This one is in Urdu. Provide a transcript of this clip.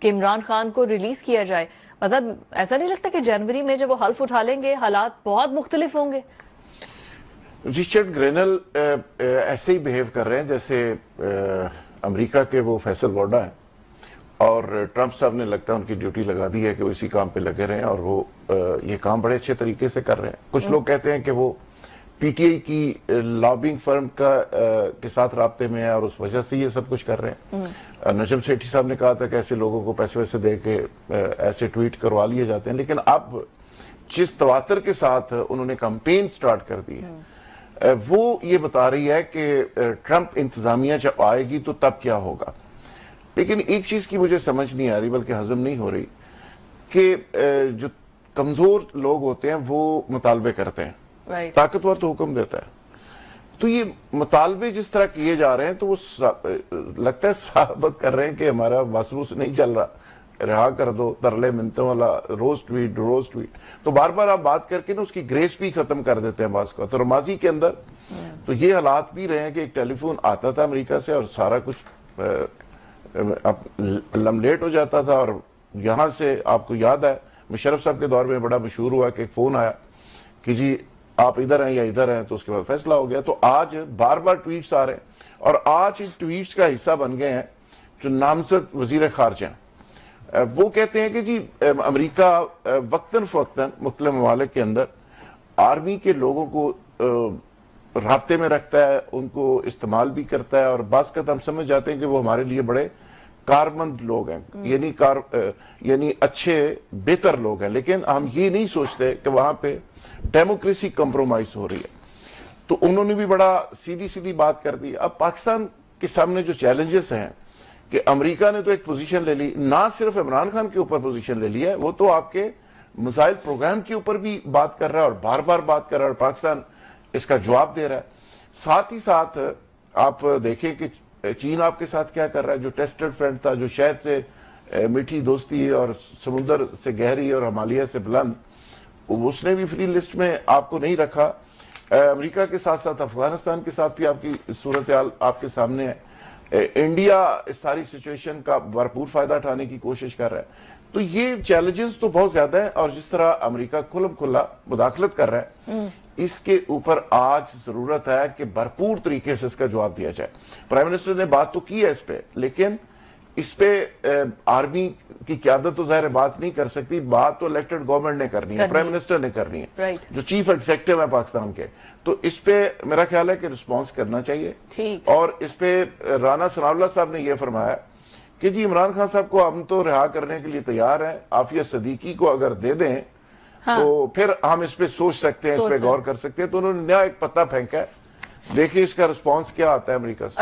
کہ عمران خان کو ریلیز کیا جائے. مطلب ایسا نہیں لگتا کہ جنوری میں جب وہ حلف اٹھا لیں گے حالات بہت مختلف ہوں گے؟ رچرڈ گرینل ایسے ہی بیہیو کر رہے ہیں جیسے امریکہ کے وہ فیصل وارڈا ہیں، اور ٹرمپ صاحب نے لگتا ہے ان کی ڈیوٹی لگا دی ہے کہ وہ اسی کام پہ لگے رہے ہیں، اور وہ یہ کام بڑے اچھے طریقے سے کر رہے ہیں. کچھ لوگ کہتے ہیں کہ وہ پی ٹی آئی کی لابنگ فرم کے ساتھ رابطے میں ہے اور اس وجہ سے یہ سب کچھ کر رہے ہیں. نجم سیٹھی صاحب نے کہا تھا کہ ایسے لوگوں کو پیسے ویسے دے کے ایسے ٹویٹ کروا لیے جاتے ہیں، لیکن اب جس تواتر کے ساتھ انہوں نے کمپین سٹارٹ کر دی ہے، وہ یہ بتا رہی ہے کہ ٹرمپ انتظامیہ جب آئے گی تو تب کیا ہوگا. لیکن ایک چیز کی مجھے سمجھ نہیں آ رہی، بلکہ ہضم نہیں ہو رہی، کہ جو کمزور لوگ ہوتے ہیں وہ مطالبے کرتے ہیں، طاقتور تو حکم دیتا ہے. تو یہ مطالبے جس طرح کیے جا رہے ہیں تو وہ لگتا ہے ثابت کر رہے ہیں کہ ہمارا واسوس نہیں چل رہا، رہا کر دو، ترلے منتوں والا روز ٹویٹ. تو بار بار آپ بات کر کے نا اس کی گریس بھی ختم کر دیتے ہیں بعض کا. تو ماضی کے اندر تو یہ حالات بھی رہے ہیں کہ ایک ٹیلی فون آتا تھا امریکہ سے اور سارا کچھ لملیٹ ہو جاتا تھا، اور یہاں سے آپ کو یاد ہے مشرف صاحب کے دور میں بڑا مشہور ہوا کہ ایک فون آیا کہ جی آپ ادھر ہیں یا ادھر ہیں، تو اس کے بعد فیصلہ ہو گیا. تو آج بار بار ٹویٹس آ رہے ہیں، اور آج ان ٹویٹس کا حصہ بن گئے ہیں جو نامزد وزیر خارجہ ہیں. وہ کہتے ہیں کہ جی امریکہ وقتاً فوقتاً مختلف ممالک کے اندر آرمی کے لوگوں کو رابطے میں رکھتا ہے، ان کو استعمال بھی کرتا ہے، اور بعض کا ہم سمجھ جاتے ہیں کہ وہ ہمارے لیے بڑے کارمند لوگ ہیں، یعنی اچھے بہتر لوگ ہیں. لیکن ہم یہ نہیں سوچتے کہ وہاں پہ ڈیموکریسی کمپرومائز ہو رہی ہے. تو انہوں نے بھی بڑا سیدھی بات کر دی. اب پاکستان کے سامنے جو چیلنجز ہیں کہ امریکہ نے تو ایک پوزیشن لے لی، نہ صرف عمران خان کے اوپر پوزیشن لے لی ہے، وہ تو آپ کے مسائل پروگرام کے اوپر بھی بات کر رہا ہے اور بار بار بات کر رہا ہے، اور پاکستان اس کا جواب دے رہا ہے. ساتھ ہی ساتھ آپ دیکھیں کہ چین آپ کے ساتھ کیا کر رہا ہے. جو ٹیسٹڈ فرینڈ تھا، جو شہد سے میٹھی دوستی اور سمندر سے گہری اور ہمالیہ سے بلند، اس نے بھی فری لسٹ میں آپ کو نہیں رکھا. امریکہ کے ساتھ ساتھ افغانستان کے ساتھ بھی آپ کی صورتحال آپ کے سامنے ہے. انڈیا اس ساری سچویشن کا بھرپور فائدہ اٹھانے کی کوشش کر رہا ہے. تو یہ چیلنجز تو بہت زیادہ ہیں، اور جس طرح امریکہ کھلم کھلا مداخلت کر رہا ہے، اس کے اوپر آج ضرورت ہے کہ بھرپور طریقے سے اس کا جواب دیا جائے. پرائم منسٹر نے بات تو کی ہے اس پہ، لیکن اس پہ آرمی کی قیادت تو ظاہر بات نہیں کر سکتی. بات تو الیکٹڈ گورنمنٹ نے کرنی ہے، پرائم منسٹر نے کرنی ہے، جو چیف ایگزیکٹو ہے پاکستان کے. تو اس پہ میرا خیال ہے کہ رسپانس کرنا چاہیے. اور اس پہ رانا ثناء اللہ صاحب نے یہ فرمایا کہ جی عمران خان صاحب کو ہم تو رہا کرنے کے لیے تیار ہیں، عافیہ صدیقی کو اگر دے دیں تو پھر ہم اس پہ سوچ سکتے ہیں، اس پہ غور کر سکتے ہیں. تو انہوں نے نیا ایک پتہ پھینکا ہے، دیکھیں اس کا رسپانس کیا آتا ہے امریکہ سے.